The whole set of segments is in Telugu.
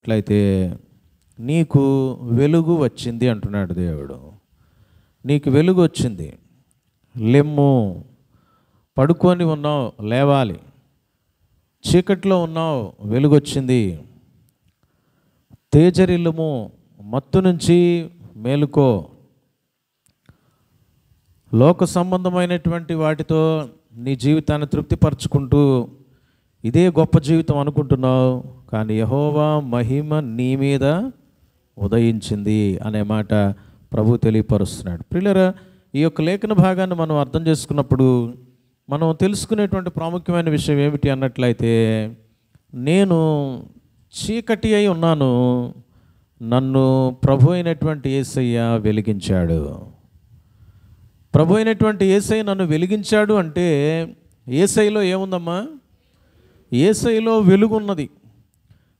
అట్లయితే నీకు వెలుగు వచ్చింది అంటున్నాడు దేవుడు. నీకు వెలుగు వచ్చింది, లెమ్ము. పడుకొని ఉన్నావు, లేవాలి. చీకట్లో ఉన్నావు, వెలుగొచ్చింది. తేజరిల్లుము, మత్తు నుంచి మేలుకో. లోక సంబంధమైనటువంటి వాటితో నీ జీవితాన్ని తృప్తిపరచుకుంటూ ఇదే గొప్ప జీవితం అనుకుంటున్నావు, కానీ యెహోవా మహిమ నీ మీద ఉదయించింది అనే మాట ప్రభు తెలియపరుస్తున్నాడు. ప్రియులారా, ఈ యొక్క లేఖన భాగాన్ని మనం అర్థం చేసుకున్నప్పుడు మనం తెలుసుకునేటువంటి ప్రాముఖ్యమైన విషయం ఏమిటి అన్నట్లయితే, నేను చీకటి అయి ఉన్నాను, నన్ను ప్రభు అయినటువంటి యేసయ్య వెలిగించాడు. ప్రభు అయినటువంటి యేసయ్య నన్ను వెలిగించాడు అంటే యేసయ్యలో ఏముందమ్మా? యేసయ్యలో వెలుగు ఉన్నది.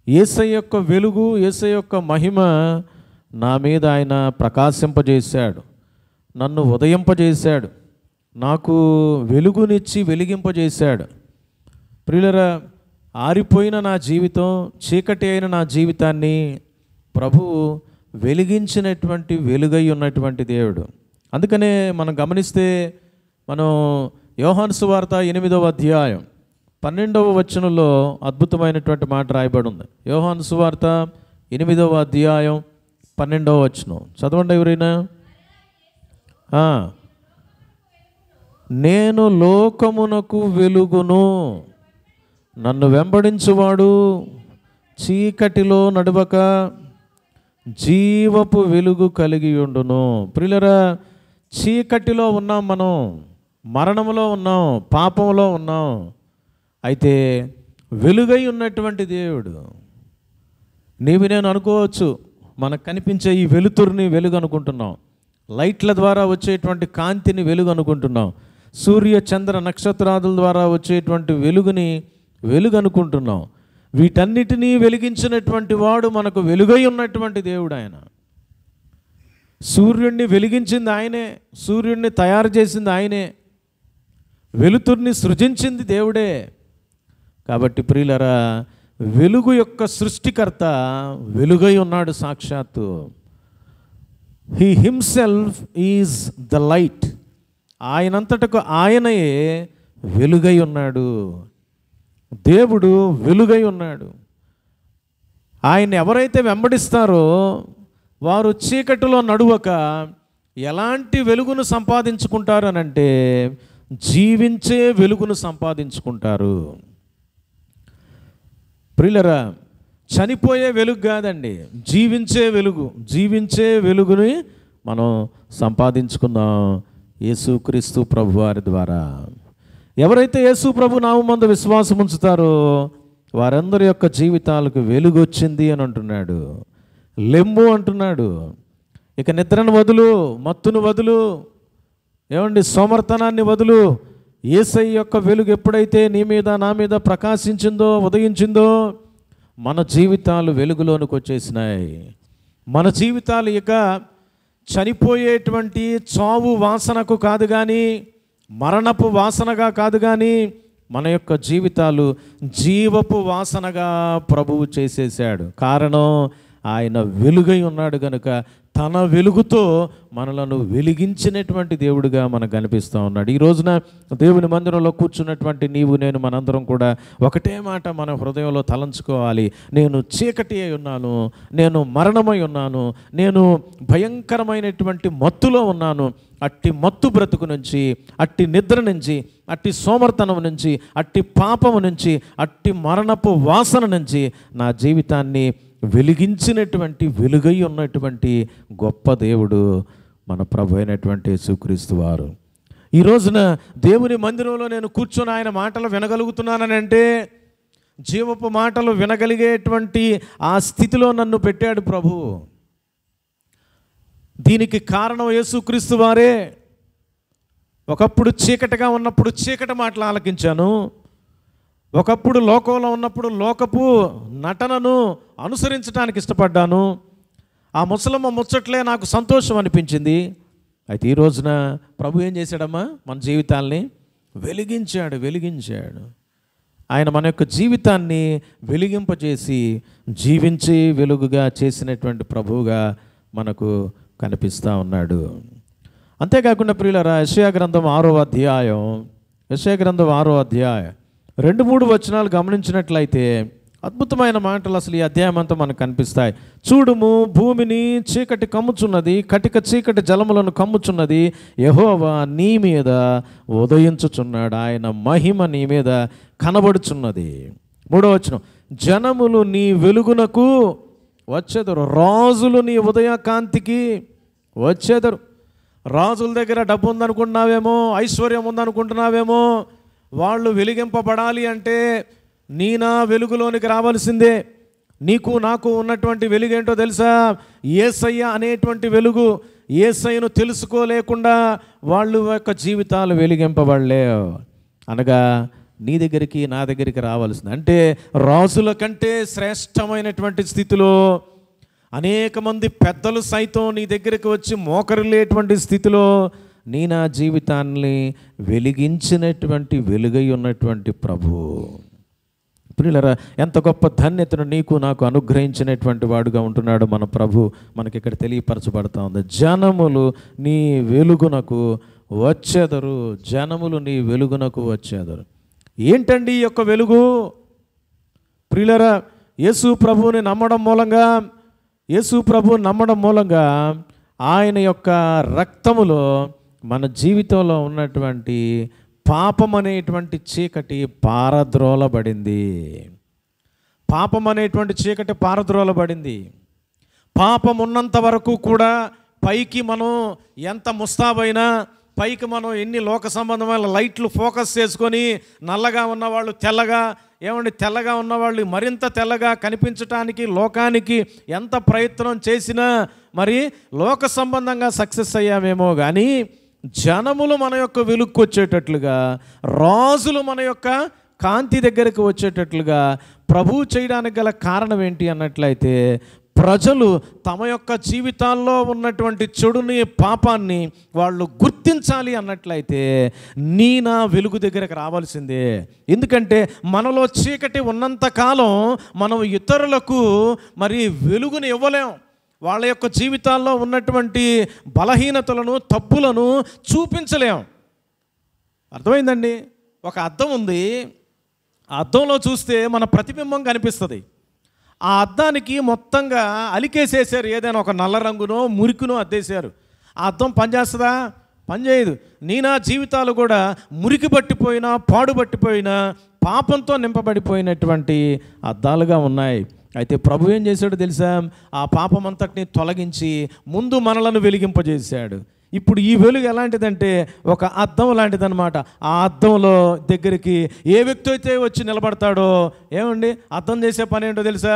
యేసయ్య యొక్క వెలుగు, యేసయ్య యొక్క మహిమ నా మీద ఆయన ప్రకాశింపజేశాడు, నన్ను ఉదయింపజేశాడు, నాకు వెలుగునిచ్చి వెలిగింపజేశాడు. ప్రియులరా, ఆరిపోయిన నా జీవితం, చీకటి అయిన నా జీవితాన్ని ప్రభువు వెలిగించినటువంటి వెలుగై ఉన్నటువంటి దేవుడు. అందుకనే మనం గమనిస్తే మనం యోహాను సువార్త 8వ అధ్యాయం 12వ వచనంలో అద్భుతమైనటువంటి మాట రాయబడి ఉంది. యోహాను సువార్త 8వ అధ్యాయం 12వ వచనం చదవండి ఎవరైనా. నేను లోకమునకు వెలుగును, నన్ను వెంబడించువాడు చీకటిలో నడవక జీవపు వెలుగు కలిగి ఉండును. ప్రియులరా, చీకటిలో ఉన్నాం, మనం మరణంలో ఉన్నాం, పాపంలో ఉన్నాం. అయితే వెలుగై ఉన్నటువంటి దేవుడు, నీవు నేను అనుకోవచ్చు, మనకు కనిపించే ఈ వెలుతురుని వెలుగు అనుకుంటున్నాం, లైట్ల ద్వారా వచ్చేటువంటి కాంతిని వెలుగు అనుకుంటున్నాం, సూర్య చంద్ర నక్షత్రాదుల ద్వారా వచ్చేటువంటి వెలుగుని వెలుగు అనుకుంటున్నాం. వీటన్నిటినీ వెలిగించినటువంటి వాడు మనకు వెలుగై ఉన్నటువంటి దేవుడు. ఆయన సూర్యుడిని వెలిగించింది ఆయనే, సూర్యుడిని తయారు చేసింది ఆయనే, వెలుతుర్ని సృజించింది దేవుడే. కాబట్టి ప్రియులరా, వెలుగు యొక్క సృష్టికర్త వెలుగై ఉన్నాడు సాక్షాత్తు. He himself is the light. ఆయనంతటకు ఆయనయే వెలుగై ఉన్నాడు. దేవుడు వెలుగై ఉన్నాడు. ఆయన ఎవరైతే వెంబడిస్తారో వారు చీకటిలో నడువక ఎలాంటి వెలుగును సంపాదించుకుంటారు అనంటే, జీవించే వెలుగును సంపాదించుకుంటారు. ప్రియులరా, చనిపోయే వెలుగు కాదండి, జీవించే వెలుగు. జీవించే వెలుగుని మనం సంపాదించుకుందాం యేసుక్రీస్తు ప్రభు వారి ద్వారా. ఎవరైతే యేసు ప్రభు నామమందు విశ్వాసం ఉంచుతారో వారందరి యొక్క జీవితాలకు వెలుగు వచ్చింది అని అంటున్నాడు. లెమ్ము అంటున్నాడు. ఇక నిద్రను వదులు, మత్తును వదులు, ఏమండి, సోమర్తనాన్ని వదులు. యేసయ్య యొక్క వెలుగు ఎప్పుడైతే నీ మీద నా మీద ప్రకాశించిందో, ఉదయించిందో, మన జీవితాలు వెలుగులోనికి వచ్చేసినాయి. మన జీవితాలు ఇక చనిపోయేటువంటి చావు వాసనకు కాదు కానీ, మరణపు వాసనగా కాదు కానీ, మన యొక్క జీవితాలు జీవపు వాసనగా ప్రభువు చేసేసాడు. కారణం, ఆయన వెలుగై ఉన్నాడు కనుక తన వెలుగుతో మనలను వెలిగించినటువంటి దేవుడిగా మనకు కనిపిస్తూ ఉన్నాడు. ఈ రోజున దేవుని మందిరంలో కూర్చున్నటువంటి నీవు నేను మనందరం కూడా ఒకటే మాట మన హృదయంలో తలంచుకోవాలి. నేను చీకటి అయి ఉన్నాను, నేను మరణమై ఉన్నాను, నేను భయంకరమైనటువంటి మత్తులో ఉన్నాను. అట్టి మత్తు బ్రతుకు నుంచి, అట్టి నిద్ర నుంచి, అట్టి సోమర్తనం నుంచి, అట్టి పాపము నుంచి, అట్టి మరణపు వాసన నుంచి నా జీవితాన్ని వెలిగించినటువంటి వెలుగై ఉన్నటువంటి గొప్ప దేవుడు మన ప్రభు అయినటువంటి యేసుక్రీస్తు వారు. ఈ రోజున దేవుని మందిరంలో నేను కూర్చొని ఆయన మాటలు వినగలుగుతున్నానని అంటే, జీవపు మాటలు వినగలిగేటువంటి ఆ స్థితిలో నన్ను పెట్టాడు ప్రభు. దీనికి కారణం యేసుక్రీస్తు వారే. ఒకప్పుడు చీకటిగా ఉన్నప్పుడు చీకటి మాటలు ఆలకించాను, ఒకప్పుడు లోకంలో ఉన్నప్పుడు లోకపు నటనను అనుసరించడానికి ఇష్టపడ్డాను. ఆ ముసలమ్మ ముచ్చట్లే నాకు సంతోషం అనిపించింది. అయితే ఈ రోజున ప్రభు ఏం చేశాడమ్మా? మన జీవితాల్ని వెలిగించాడు. ఆయన మన యొక్క జీవితాన్ని వెలిగింపజేసి జీవించి వెలుగుగా చేసినటువంటి ప్రభువుగా మనకు కనిపిస్తూ ఉన్నాడు. అంతేకాకుండా ప్రియులారా, యెషయా గ్రంథం 6వ అధ్యాయం 2-3 వచనాలు గమనించినట్లయితే అద్భుతమైన మాటలు అసలు ఈ అధ్యాయం అంతా మనకు కనిపిస్తాయి. చూడుము, భూమిని చీకటి కమ్ముచున్నది, కటిక చీకటి జలములను కమ్ముచున్నది. యెహోవా నీ మీద ఉదయించుచున్నాడు, ఆయన మహిమ నీ మీద కనబడుచున్నది. 3వ వచనం, జనములు నీ వెలుగునకు వచ్చెదరు, రాజులు నీ ఉదయకాంతికి వచ్చేదరు. రాజుల దగ్గర డబ్బు ఉందనుకుంటున్నావేమో, ఐశ్వర్యం ఉందనుకుంటున్నావేమో, వాళ్ళు వెలిగింపబడాలి అంటే నీ నా వెలుగులోనికి రావాల్సిందే. నీకు నాకు ఉన్నటువంటి వెలుగేంటో తెలుసా? యేసయ్య అనేటువంటి వెలుగు. యేసయ్యను తెలుసుకోలేకుండా వాళ్ళు యొక్క జీవితాలు వెలిగింపబడలేవు. అనగా నీ దగ్గరికి నా దగ్గరికి రావాల్సింది. అంటే రాజుల కంటే శ్రేష్టమైనటువంటి స్థితిలో అనేక మంది పెద్దలు సైతం నీ దగ్గరికి వచ్చి మోకరిల్లేటువంటి స్థితిలో నీ నా జీవితాన్ని వెలిగించినటువంటి వెలుగై ఉన్నటువంటి ప్రభు. ప్రియులారా, ఎంత గొప్ప ధన్యతను నీకు నాకు అనుగ్రహించినటువంటి వాడుగా ఉంటున్నాడు మన ప్రభు. మనకి ఇక్కడ తెలియపరచబడతా ఉంది. జనములు నీ వెలుగునకు వచ్చేదరు, జనములు నీ వెలుగునకు వచ్చేదరు. ఏంటండి ఈ యొక్క వెలుగు? ప్రియులారా, యేసు ప్రభువుని నమ్మడం మూలంగా ఆయన యొక్క రక్తములో మన జీవితంలో ఉన్నటువంటి పాపం అనేటువంటి చీకటి పారద్రోలబడింది. పాపం ఉన్నంత వరకు కూడా పైకి మనం ఎంత ముస్తాబైనా, పైకి మనం ఎన్ని లోక సంబంధమైన లైట్లు ఫోకస్ చేసుకొని నల్లగా ఉన్నవాళ్ళు తెల్లగా ఉన్నవాళ్ళు మరింత తెల్లగా కనిపించటానికి లోకానికి ఎంత ప్రయత్నం చేసినా మరి లోక సంబంధంగా సక్సెస్ అయ్యామేమో కానీ జనములు మన యొక్క వెలుగుకు వచ్చేటట్లుగా, రాజులు మన యొక్క కాంతి దగ్గరకు వచ్చేటట్లుగా ప్రభువు చేయడానికి గల కారణం ఏంటి అన్నట్లయితే, ప్రజలు తమ యొక్క జీవితాల్లో ఉన్నటువంటి చెడుని, పాపాన్ని వాళ్ళు గుర్తించాలి అన్నట్లయితే నీ నా వెలుగు దగ్గరకు రావాల్సిందే. ఎందుకంటే మనలో చీకటి ఉన్నంతకాలం మనం ఇతరులకు మరి వెలుగుని ఇవ్వలేం. వాళ్ళ యొక్క జీవితాల్లో ఉన్నటువంటి బలహీనతలను, తప్పులను చూపించలేం. అర్థమైందండి? ఒక అద్దం ఉంది, ఆ అద్దంలో చూస్తే మన ప్రతిబింబం కనిపిస్తుంది. ఆ అద్దానికి మొత్తంగా అలికేసేసారు, ఏదైనా ఒక నల్ల రంగునో మురికినో అద్దేశారు. ఆ అద్దం పనిచేస్తుందా? పనిచేయదు. నీ నా జీవితాలు కూడా మురికి పట్టిపోయినా, పాడుపట్టిపోయినా, పాపంతో నింపబడిపోయినటువంటి అద్దాలుగా ఉన్నాయి. అయితే ప్రభు ఏం చేశాడో తెలుసా? ఆ పాపం అంతటిని తొలగించి ముందు మనలను వెలిగింపజేశాడు. ఇప్పుడు ఈ వెలుగు ఎలాంటిదంటే ఒక అద్దం లాంటిదన్నమాట. ఆ అద్దంలో దగ్గరికి ఏ వ్యక్తి అయితే వచ్చి నిలబడతాడో, ఏమండి అద్దం చేసే పని ఏంటో తెలుసా?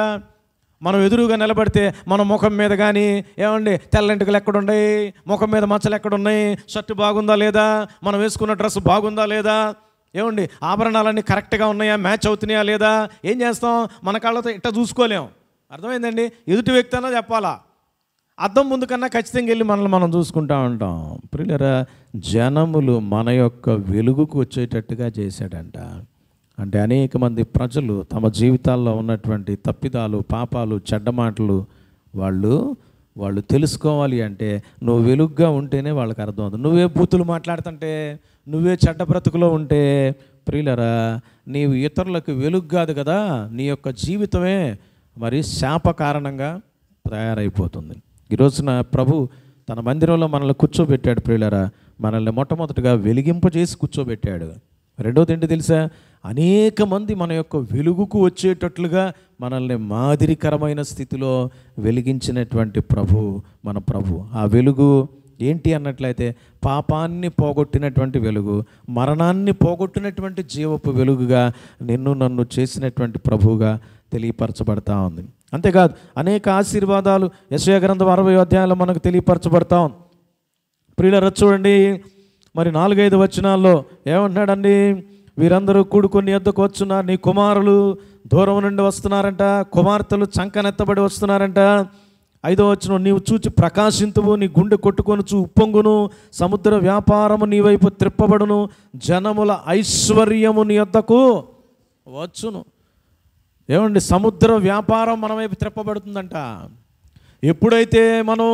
మనం ఎదురుగా నిలబడితే మన ముఖం మీద కానీ, ఏమండి తెల్లంటికలు ఎక్కడున్నాయి, ముఖం మీద మచ్చలు ఎక్కడున్నాయి, షర్టు బాగుందా లేదా, మనం వేసుకున్న డ్రెస్ బాగుందా లేదా, ఏమండి ఆభరణాలన్నీ కరెక్ట్గా ఉన్నాయా, మ్యాచ్ అవుతున్నాయా లేదా, ఏం చేస్తాం? మన కాళ్ళతో ఇట్లా చూసుకోలేం. అర్థమైందండి? ఎదుటి వ్యక్తి అన్నా చెప్పాలా, అద్దం ముందు కన్నా ఖచ్చితంగా వెళ్ళి మనల్ని మనం చూసుకుంటూ ఉంటాం. ప్రియులారా, జనములు మన యొక్క వెలుగుకు వచ్చేటట్టుగా చేశాడంట. అంటే అనేక మంది ప్రజలు తమ జీవితాల్లో ఉన్నటువంటి తప్పిదాలు, పాపాలు, చెడ్డ మాటలు వాళ్ళు తెలుసుకోవాలి అంటే నువ్వు వెలుగుగా ఉంటేనే వాళ్ళకి అర్థం అవుతుంది. నువ్వే బూతులు మాట్లాడుతుంటే, నువ్వే చెడ్డ బ్రతుకులో ఉంటే ప్రియులరా, నీవు ఇతరులకు వెలుగు కాదు కదా, నీ యొక్క జీవితమే మరి శాప కారణంగా తయారైపోతుంది. ఈరోజున ప్రభు తన మందిరంలో మనల్ని కూర్చోబెట్టాడు. ప్రియులరా, మనల్ని మొట్టమొదటిగా వెలిగింపజేసి కూర్చోబెట్టాడు. రెండోది ఏంటి తెలుసా? అనేక మంది మన యొక్క వెలుగుకు వచ్చేటట్లుగా మనల్ని మాదిరికరమైన స్థితిలో వెలిగించినటువంటి మన ప్రభు. ఆ వెలుగు ఏంటి అన్నట్లయితే పాపాన్ని పోగొట్టినటువంటి వెలుగు, మరణాన్ని పోగొట్టినటువంటి జీవపు వెలుగుగా నిన్ను నన్ను చేసినటువంటి ప్రభువుగా తెలియపరచబడతా ఉంది. అంతేకాదు అనేక ఆశీర్వాదాలు యెషయా గ్రంథం 60వ అధ్యాయంలో మనకు తెలియపరచబడతా ఉంది. ప్రియులారా చూడండి, మరి 4-5 వచనాల్లో ఏమంటున్నాడండి? వీరందరూ కూడుకొని యొద్దకు వచ్చున్నారు, నీ కుమారులు దూరం నుండి వస్తున్నారంట, కుమార్తెలు చంకనెత్తబడి వస్తున్నారంట. 5వ వచనం, నీవు చూచి ప్రకాశింతువు, నీ గుండె కొట్టుకొని ఉప్పొంగును, సముద్ర వ్యాపారము నీ వైపు త్రిప్పబడును, జనముల ఐశ్వర్యము నీ యొద్దకు వచ్చును. ఏమండి, సముద్ర వ్యాపారం మన వైపు త్రెప్పబడుతుందంట. ఎప్పుడైతే మనం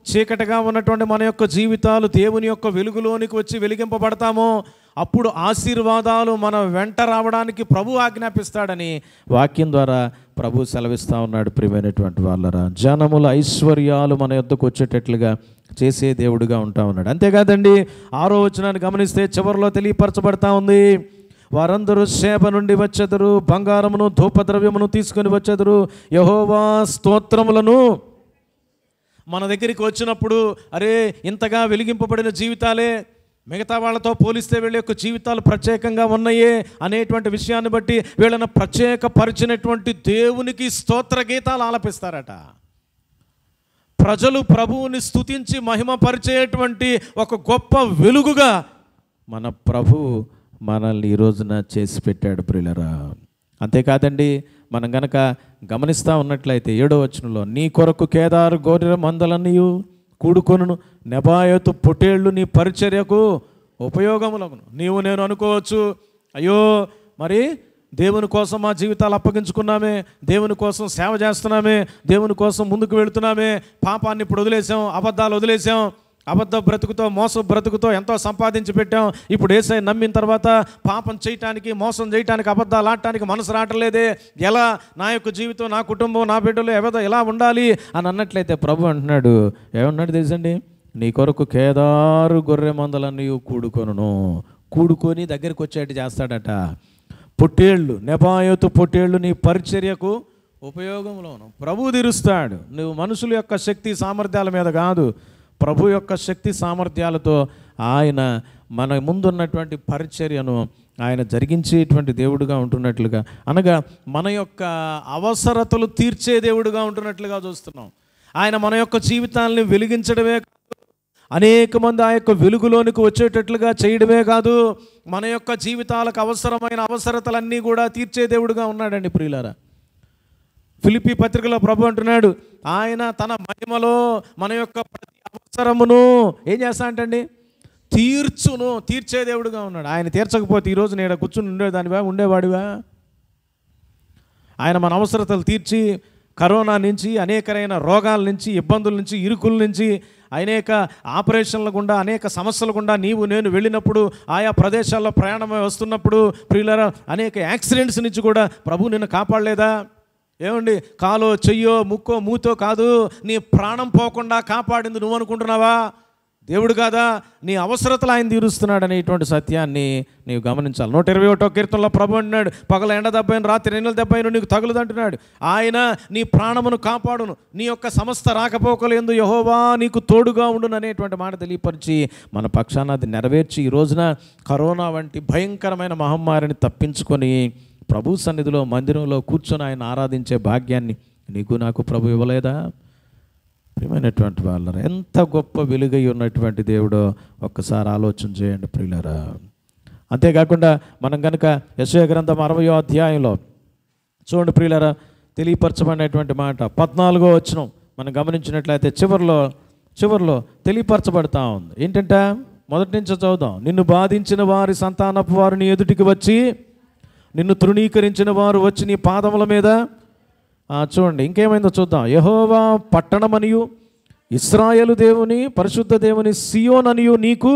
చీకటిగా ఉన్నటువంటి మన యొక్క జీవితాలు దేవుని యొక్క వెలుగులోనికి వచ్చి వెలిగింపబడతామో అప్పుడు ఆశీర్వాదాలు మన వెంట రావడానికి ప్రభు ఆజ్ఞాపిస్తాడని వాక్యం ద్వారా ప్రభు సెలవిస్తూ ఉన్నాడు. ప్రియమైనటువంటి వాళ్ళరా, జనముల ఐశ్వర్యాలు మన యొద్దకు వచ్చేటట్లుగా చేసే దేవుడిగా ఉంటా ఉన్నాడు. అంతేకాదండి, 6వ వచనాన్ని గమనిస్తే చివరిలో తెలియపరచబడతా ఉంది, వారందరూ షేబ నుండి వచ్చెదరు, బంగారమును ధూపద్రవ్యమును తీసుకొని వచ్చెదరు, యెహోవా స్తోత్రములను. మన దగ్గరికి వచ్చినప్పుడు అరే ఇంతగా వెలిగింపబడిన జీవితాలే మిగతా వాళ్ళతో పోలిస్తే వీళ్ళ యొక్క జీవితాలు ప్రత్యేకంగా ఉన్నాయే అనేటువంటి విషయాన్ని బట్టి వీళ్ళను ప్రత్యేకపరిచినటువంటి దేవునికి స్తోత్ర గీతాలు ఆలపిస్తారట. ప్రజలు ప్రభువుని స్తుతించి మహిమపరిచేటువంటి ఒక గొప్ప వెలుగుగా మన ప్రభువు మనల్ని ఈ రోజున చేసి పెట్టాడు ప్రియులరా. అంతేకాదండి, మనం గనక గమనిస్తూ ఉన్నట్లయితే 7వ వచనంలో, నీ కొరకు కేదారు గొర్రెల మందలన్నీయు కూడుకొనును, నెబాయోతు పొటేళ్ళు నీ పరిచర్యకు ఉపయోగములగును. నీవు నేను అనుకోవచ్చు, అయ్యో మరి దేవుని కోసం మా జీవితాలు అప్పగించుకున్నామే, దేవుని కోసం సేవ చేస్తున్నామే, దేవుని కోసం ముందుకు వెళుతున్నామే, పాపాన్ని ఇప్పుడు వదిలేసాం, అబద్ధాలు వదిలేసాం, అబద్ధ బ్రతుకుతో మోసం బ్రతుకుతో ఎంతో సంపాదించి పెట్టాం, ఇప్పుడు యేసయ్య నమ్మిన తర్వాత పాపం చేయటానికి మోసం చేయటానికి అబద్ధాలు ఆడటానికి మనసు రావట్లేదే, ఎలా నా యొక్క జీవితం నా కుటుంబం నా బిడ్డలు ఎలా ఉండాలి అని అన్నట్లయితే ప్రభు అంటున్నాడు, ఏమన్నాడు తెలుసండి, నీ కొరకు కేదారు గొర్రె మందలన్నీ కూడుకొని దగ్గరికి వచ్చేట్టు చేస్తాడట. పొట్టేళ్ళు, నెబాయోతు పొట్టేళ్ళు నీ పరిచర్యకు ఉపయోగంలోను. ప్రభు తీరుస్తాడు. నువ్వు మనుషుల యొక్క శక్తి సామర్థ్యాల మీద కాదు, ప్రభు యొక్క శక్తి సామర్థ్యాలతో ఆయన మన ముందున్నటువంటి పరిచర్యను ఆయన జరిగించేటువంటి దేవుడుగా ఉంటున్నట్లుగా, అనగా మన యొక్క అవసరతలు తీర్చే దేవుడుగా ఉంటున్నట్లుగా చూస్తున్నాం. ఆయన మన యొక్క జీవితాలని వెలిగించడమే కాదు, అనేక మంది ఆ యొక్క వెలుగులోనికి వచ్చేటట్లుగా చేయడమే కాదు, మన యొక్క జీవితాలకు అవసరమైన అవసరతలన్నీ కూడా తీర్చే దేవుడుగా ఉన్నాడండి ప్రియులారా. ఫిలిప్పీ పత్రికలో ప్రభు అంటున్నాడు, ఆయన తన మహిమలో మన యొక్క ప్రతి అవసరమును ఏం చేస్తా అంటండి, తీర్చే దేవుడుగా ఉన్నాడు. ఆయన తీర్చకపోతే ఈరోజు నేను కూర్చుని ఉండేవాడివా? ఆయన మన అవసరతలు తీర్చి కరోనా నుంచి, అనేకమైన రోగాల నుంచి, ఇబ్బందుల నుంచి, ఇరుకుల నుంచి, అనేక ఆపరేషన్ల గుండా, అనేక సమస్యల గుండా నీవు నేను వెళ్ళినప్పుడు, ఆయా ప్రదేశాల్లో ప్రయాణమై వస్తున్నప్పుడు ప్రియులారా, అనేక యాక్సిడెంట్స్ నుంచి కూడా ప్రభు నిన్ను కాపాడలేదా? ఏమండి, కాలో చెయ్యో ముక్కో మూతో కాదు, నీ ప్రాణం పోకుండా కాపాడింది నువ్వు అనుకుంటున్నావా? దేవుడు కాదా? నీ అవసరతలు ఆయన తీరుస్తున్నాడు అనేటువంటి సత్యాన్ని నీవు గమనించాలి. 121వ కీర్తనలో ప్రభు అంటున్నాడు, పగల ఎండ దెబ్బైన రాత్రి ఎన్నెల దెబ్బైన నీకు తగులుదంటున్నాడు. ఆయన నీ ప్రాణమును కాపాడును, నీ యొక్క సమస్త రాకపోకలందు యెహోవా నీకు తోడుగా ఉండును అనేటువంటి మాట తెలియపరిచి మన పక్షాన అది నెరవేర్చి ఈ రోజున కరోనా వంటి భయంకరమైన మహమ్మారిని తప్పించుకొని ప్రభు సన్నిధిలో మందిరంలో కూర్చొని ఆయన ఆరాధించే భాగ్యాన్ని నీకు నాకు ప్రభు ఇవ్వలేదా? ప్రియమైనటువంటి వాళ్ళరా, ఎంత గొప్ప వెలుగై ఉన్నటువంటి దేవుడో ఒక్కసారి ఆలోచన చేయండి ప్రియులారా. అంతేకాకుండా మనం కనుక యెషయా గ్రంథం 60వ అధ్యాయంలో చూడండి ప్రియులారా, తెలియపరచబడినటువంటి మాట 14వ వచనం మనం గమనించినట్లయితే చివరిలో తెలియపరచబడతా ఉంది. ఏంటంటే మొదటి నుంచి చదువుదాం. నిన్ను బాధించిన వారి సంతానపు వారు నీ ఎదుటికి వచ్చి, నిన్ను తృణీకరించిన వారు వచ్చి నీ పాదముల మీద. చూడండి ఇంకేమైందో చూద్దాం. యెహోవా పట్టణమనియు ఇశ్రాయేలు దేవుని పరిశుద్ధ దేవుని సియోన్ అనియు నీకు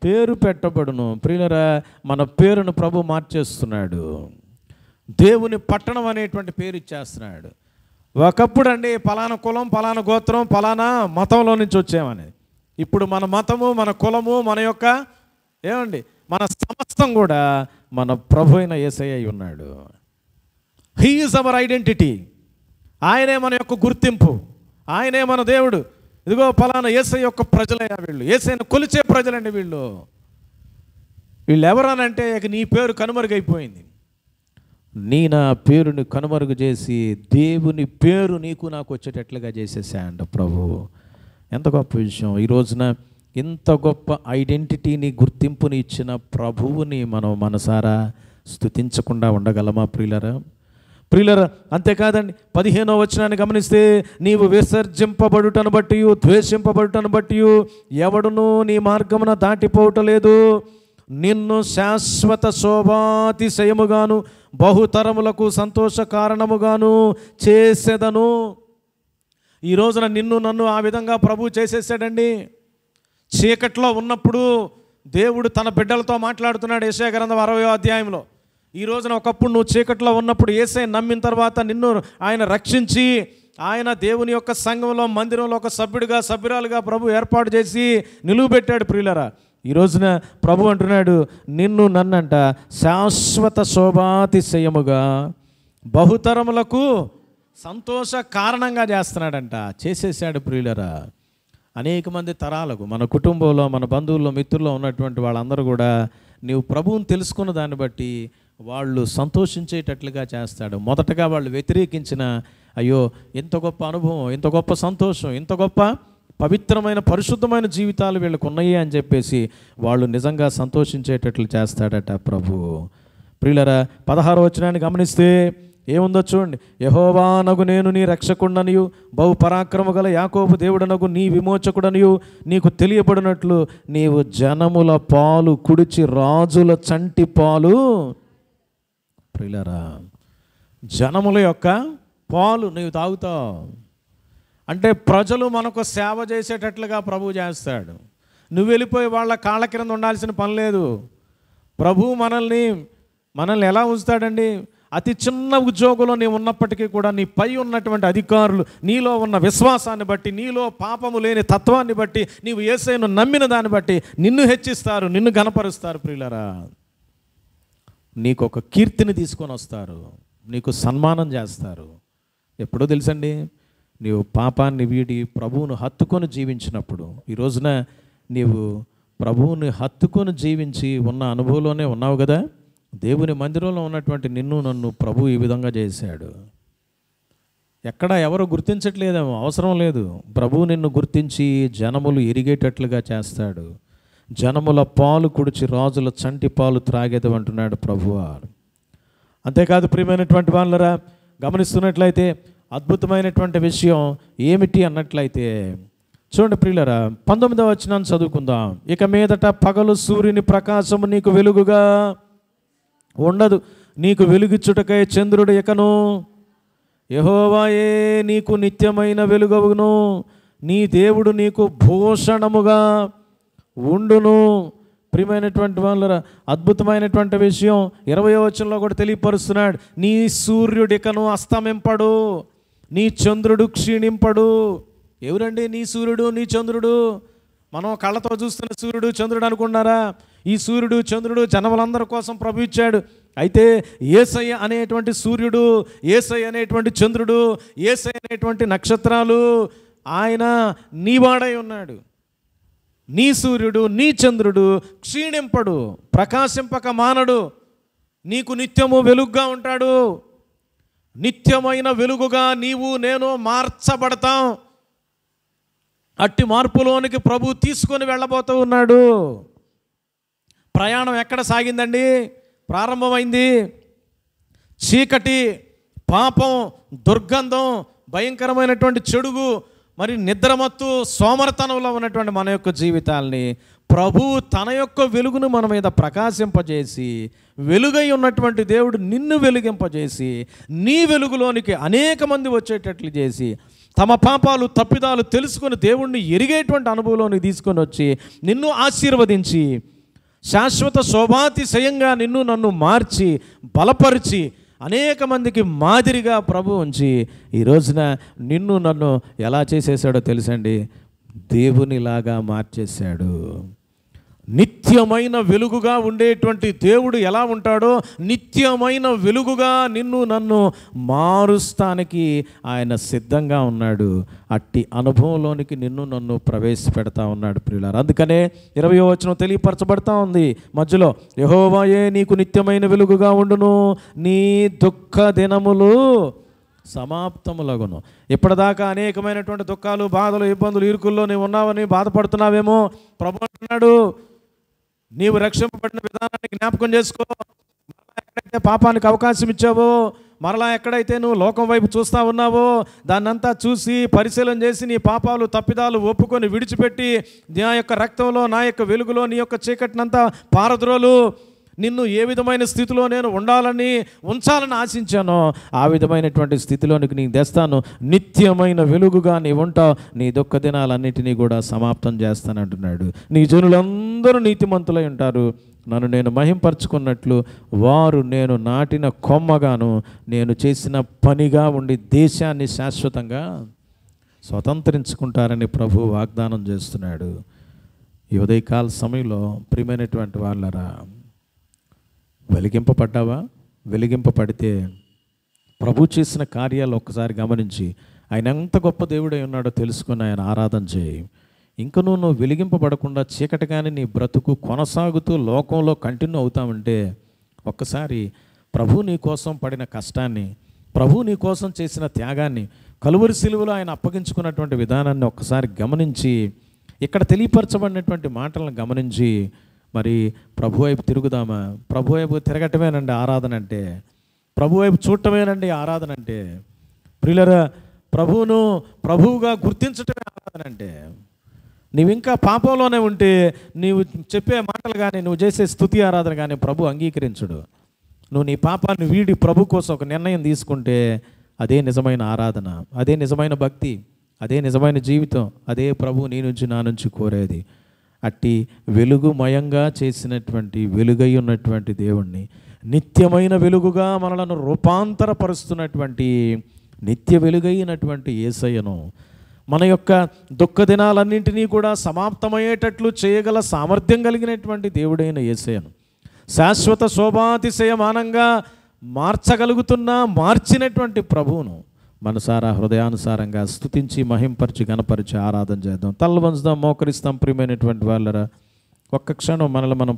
పేరు పెట్టబడును. ప్రియులరా, మన పేరును ప్రభు మార్చేస్తున్నాడు. దేవుని పట్టణం అనేటువంటి పేరు ఇచ్చేస్తున్నాడు. ఒకప్పుడు అండి పలానా కులం, పలానా గోత్రం, పలానా మతంలో నుంచి వచ్చామని. ఇప్పుడు మన మతము, మన కులము, మన యొక్క ఏమండి మన సమస్తం కూడా మన ప్రభు అయిన యేసయ్య అయి ఉన్నాడు. He is our identity. ఆయనే మన యొక్క గుర్తింపు, ఆయనే మన దేవుడు. ఇదిగో పలానా యేసయ్య యొక్క ప్రజలయ్యా వీళ్ళు, యేసయ్యను కొలిచే ప్రజలండి వీళ్ళు ఎవరనంటే నీ పేరు కనుమరుగైపోయింది. నా పేరుని కనుమరుగు చేసి దేవుని పేరు నీకు నాకు వచ్చేటట్లుగా చేసేసాయంట ప్రభు. ఎంత గొప్ప విషయం! ఈ రోజున ఇంత గొప్ప ఐడెంటిటీని, గుర్తింపుని ఇచ్చిన ప్రభువుని మనం మనసారా స్తుతించకుండా ఉండగలమా ప్రియులరా? అంతేకాదండి, 15వ వచనాన్ని గమనిస్తే, నీవు విసర్జింపబడుటను బట్టి, ద్వేషింపబడుటను బట్టి ఎవడునూ నీ మార్గమున దాటిపోవటలేదు. నిన్ను శాశ్వత శోభాతిశయముగాను బహుతరములకు సంతోష కారణముగాను చేసేదను. ఈ రోజున నిన్ను నన్ను ఆ విధంగా ప్రభు చేసేసాడండి. చీకట్లో ఉన్నప్పుడు దేవుడు తన బిడ్డలతో మాట్లాడుతున్నాడు. యెషయా గ్రంథం 60వ అధ్యాయంలో, ఈ రోజున ఒకప్పుడు నువ్వు చీకట్లో ఉన్నప్పుడు యేసయ్య నమ్మిన తర్వాత నిన్ను ఆయన రక్షించి ఆయన దేవుని యొక్క సంఘంలో మందిరంలో ఒక సభ్యుడిగా సభ్యురాలుగా ప్రభు ఏర్పాటు చేసి నిలువబెట్టాడు. ప్రియులరా, ఈ రోజున ప్రభు అంటున్నాడు, నిన్ను నన్నంట శాశ్వత శోభాతిశయముగా బహుతరములకు సంతోష కారణంగా చేస్తున్నాడంట. చేసేసాడు. ప్రియులరా, అనేక మంది తరాలకు మన కుటుంబంలో మన బంధువుల్లో మిత్రుల్లో ఉన్నటువంటి వాళ్ళందరూ కూడా నీవు ప్రభువుని తెలుసుకున్న దాన్ని బట్టి వాళ్ళు సంతోషించేటట్లుగా చేస్తాడు. మొదటగా వాళ్ళు వ్యతిరేకించిన, అయ్యో ఇంత గొప్ప అనుభవం, ఇంత గొప్ప సంతోషం, ఇంత గొప్ప పవిత్రమైన పరిశుద్ధమైన జీవితాలు వీళ్ళకు ఉన్నాయి అని చెప్పేసి వాళ్ళు నిజంగా సంతోషించేటట్లు చేస్తాడట ప్రభు. ప్రియులరా, 16వ వచనాన్ని గమనిస్తే ఏముందో చూడండి. యెహోవానగు నేను నీ రక్షకుడనియు బహు పరాక్రమ గల యాకోబు దేవుడనగు నీ విమోచకుడనియు నీకు తెలియబడినట్లు నీవు జనముల పాలు కుడిచి రాజుల చంటి పాలు. ప్రియులరా, జనముల యొక్క పాలు నీవు తాగుతావు అంటే ప్రజలు మనకు సేవ చేసేటట్లుగా ప్రభు చేస్తాడు. నువ్వు వెళ్ళిపోయి వాళ్ళ కాళ్ళ కింద ఉండాల్సిన పని లేదు. ప్రభు మనల్ని ఎలా ఉంచుతాడండి? అతి చిన్న ఉద్యోగంలో నీవు ఉన్నప్పటికీ కూడా నీ పై ఉన్నటువంటి అధికారులు నీలో ఉన్న విశ్వాసాన్ని బట్టి, నీలో పాపము లేని తత్వాన్ని బట్టి, నీవు యేసయ్యను నమ్మిన దాన్ని బట్టి నిన్ను హెచ్చిస్తారు, నిన్ను ఘనపరుస్తారు. ప్రియులరా, నీకు ఒక కీర్తిని తీసుకొని వస్తారు, నీకు సన్మానం చేస్తారు. ఎప్పుడో తెలుసండి, నీవు పాపాన్ని వీడి ప్రభువును హత్తుకొని జీవించినప్పుడు. ఈ రోజున నీవు ప్రభువుని హత్తుకొని జీవించి ఉన్న అనుభవంలోనే ఉన్నావు కదా. దేవుని మందిరంలో ఉన్నటువంటి నిన్ను నన్ను ప్రభు ఈ విధంగా చేశాడు. ఎక్కడ ఎవరు గుర్తించట్లేదేమో, అవసరం లేదు. ప్రభువు నిన్ను గుర్తించి జనములు ఎరిగేటట్లుగా చేస్తాడు. జనముల పాలు కుడిచి రాజుల చంటి పాలు త్రాగేది అంటున్నాడు ప్రభువారు. అంతేకాదు ప్రియమైనటువంటి వాళ్ళరా, గమనిస్తున్నట్లయితే అద్భుతమైనటువంటి విషయం ఏమిటి అన్నట్లయితే చూడండి ప్రియులరా, 19వ వచనాన్ని చదువుకుందాం. ఇక మీదట పగలు సూర్యుని ప్రకాశము నీకు వెలుగుగా ఉండదు, నీకు వెలుగిచ్చుటకై చంద్రుడు ఎకను, యెహోవాయే నీకు నిత్యమైన వెలుగవును, నీ దేవుడు నీకు భూషణముగా ఉండును. ప్రియమైనటువంటి వాళ్ళ అద్భుతమైనటువంటి విషయం 20వ వచనంలో కూడా తెలియపరుస్తున్నాడు. నీ సూర్యుడికను అస్తమింపడు, నీ చంద్రుడు క్షీణింపడు. ఎవరండి నీ సూర్యుడు నీ చంద్రుడు? మనం కళ్ళతో చూస్తున్న సూర్యుడు చంద్రుడు అనుకున్నారా? ఈ సూర్యుడు చంద్రుడు జనములందరి కోసం ప్రభు ఇచ్చాడు. అయితే యేసయ్య అనేటువంటి సూర్యుడు, యేసయ్య అనేటువంటి చంద్రుడు, యేసయ్య అనేటువంటి నక్షత్రాలు ఆయన నీవాడై ఉన్నాడు. నీ సూర్యుడు నీ చంద్రుడు క్షీణింపడు, ప్రకాశింపక మానడు, నీకు నిత్యము వెలుగుగా ఉంటాడు. నిత్యమైన వెలుగుగా నీవు నేను మార్చబడతాం. అట్టి మార్పులోనికి ప్రభు తీసుకొని వెళ్ళబోతూ ఉన్నాడు. ప్రయాణం ఎక్కడ సాగిందండి? ప్రారంభమైంది. చీకటి, పాపం, దుర్గంధం, భయంకరమైనటువంటి చెడుగు, మరి నిద్రమత్తు, సోమరతనంలో ఉన్నటువంటి మన యొక్క జీవితాల్ని ప్రభువు తన యొక్క వెలుగును మన మీద ప్రకాశింపజేసి, వెలుగై ఉన్నటువంటి దేవుడు నిన్ను వెలిగింపజేసి నీ వెలుగులోనికి అనేక మంది వచ్చేటట్లు చేసి తమ పాపాలు తప్పిదాలు తెలుసుకొని దేవుణ్ణి ఎరిగేటువంటి అనుభవంలోనికి తీసుకొని వచ్చి నిన్ను ఆశీర్వదించి శాశ్వత శోభాతిశయంగా నిన్ను నన్ను మార్చి బలపరిచి అనేక మందికి మాదిరిగా ప్రభు ఉంచి ఈ రోజున నిన్ను నన్ను ఎలా చేసేసాడో తెలుసండి? దేవునిలాగా మార్చేశాడు. నిత్యమైన వెలుగుగా ఉండేటువంటి దేవుడు ఎలా ఉంటాడో నిత్యమైన వెలుగుగా నిన్ను నన్ను మారుస్తానికి ఆయన సిద్ధంగా ఉన్నాడు. అట్టి అనుభవంలోనికి నిన్ను నన్ను ప్రవేశపెడతా ఉన్నాడు ప్రియులారా. అందుకనే 20వ వచనం తెలియపరచబడతా ఉంది మధ్యలో, యెహోవాయే నీకు నిత్యమైన వెలుగుగా ఉండును, నీ దుఃఖ దినములు సమాప్తములగును. ఇప్పటిదాకా అనేకమైనటువంటి దుఃఖాలు, బాధలు, ఇబ్బందులు, ఇరుకుల్లో నీవు ఉన్నావని బాధపడుతున్నావేమో. ప్రభు అంటున్నాడు, నీవు రక్షింపబడిన విధానాన్ని జ్ఞాపకం చేసుకో. ఎక్కడైతే పాపానికి అవకాశం ఇచ్చావో, మరలా ఎక్కడైతే నువ్వు లోకం వైపు చూస్తూ ఉన్నావో దాన్నంతా చూసి పరిశీలన చేసి నీ పాపాలు తప్పిదాలు ఒప్పుకొని విడిచిపెట్టి నా యొక్క రక్తంలో నా యొక్క వెలుగులో నీ యొక్క చీకటినంతా పారద్రోలు, నిన్ను ఏ విధమైన స్థితిలో నేను ఉంచాలని ఆశించానో ఆ విధమైనటువంటి స్థితిలోనికి నీకు తెస్తాను. నిత్యమైన వెలుగుగా నీ ఉంటావు. నీ దుఃఖ దినాలన్నిటినీ కూడా సమాప్తం చేస్తానంటున్నాడు. నీ జనులందరూ నీతిమంతులై ఉంటారు. నన్ను నేను మహింపరచుకున్నట్లు వారు నేను నాటిన కొమ్మగాను నేను చేసిన పనిగా ఉండి దేశాన్ని శాశ్వతంగా స్వతంత్రించుకుంటారని ప్రభు వాగ్దానం చేస్తున్నాడు. ఈ ఉదయకాల సమయంలో ప్రియమైనటువంటి వాళ్ళరా, వెలిగింపబడ్డావా? వెలిగింపబడితే ప్రభు చేసిన కార్యాలు ఒక్కసారి గమనించి ఆయన ఎంత గొప్ప దేవుడై ఉన్నాడో తెలుసుకుని ఆయన ఆరాధన చేయి. ఇంకనూ నువ్వు వెలిగింపబడకుండా చీకటిగానే నీ బ్రతుకు కొనసాగుతూ లోకంలో కంటిన్యూ అవుతామంటే ఒక్కసారి ప్రభు నీ కోసం పడిన కష్టాన్ని, ప్రభు నీ కోసం చేసిన త్యాగాన్ని, కలువరి సిలువలో ఆయన అప్పగించుకున్నటువంటి విధానాన్ని ఒక్కసారి గమనించి, ఇక్కడ తెలియపరచబడినటువంటి మాటలను గమనించి మరి ప్రభు వైపు తిరుగుదామా? ప్రభు వైపు తిరగటమేనండి ఆరాధన అంటే, ప్రభు వైపు చూడటమేనండి ఆరాధన అంటే. ప్రియులరా, ప్రభువును ప్రభువుగా గుర్తించటమే ఆరాధన అంటే. నీవు ఇంకా పాపంలోనే ఉంటే నీవు చెప్పే మాటలు కానీ నువ్వు చేసే స్తుతి ఆరాధన కానీ ప్రభు అంగీకరించడు. నువ్వు నీ పాపాన్ని వీడి ప్రభు కోసం ఒక నిర్ణయం తీసుకుంటే అదే నిజమైన ఆరాధన, అదే నిజమైన భక్తి, అదే నిజమైన జీవితం, అదే ప్రభు నీ నుంచి నా నుంచి కోరేది. అట్టి వెలుగుమయంగా చేసినటువంటి వెలుగై ఉన్నటువంటి దేవుణ్ణి, నిత్యమైన వెలుగుగా మనలను రూపాంతరపరుస్తున్నటువంటి నిత్య వెలుగైనటువంటి యేసయ్యను, మన యొక్క దుఃఖ దినాలన్నింటినీ కూడా సమాప్తమయ్యేటట్లు చేయగల సామర్థ్యం కలిగినటువంటి దేవుడైన యేసయ్యను, శాశ్వత శోభాతిశయమానంగా మార్చినటువంటి ప్రభువును మనసారా హృదయానుసారంగా స్తుతించి మహింపరిచి గణపరిచి ఆరాధన చేద్దాం. తల్ల వంచుదాం, మోకరిస్తాం. ప్రియమైనటువంటి వాళ్ళరా, ఒక్క క్షణం మనల్ని మనం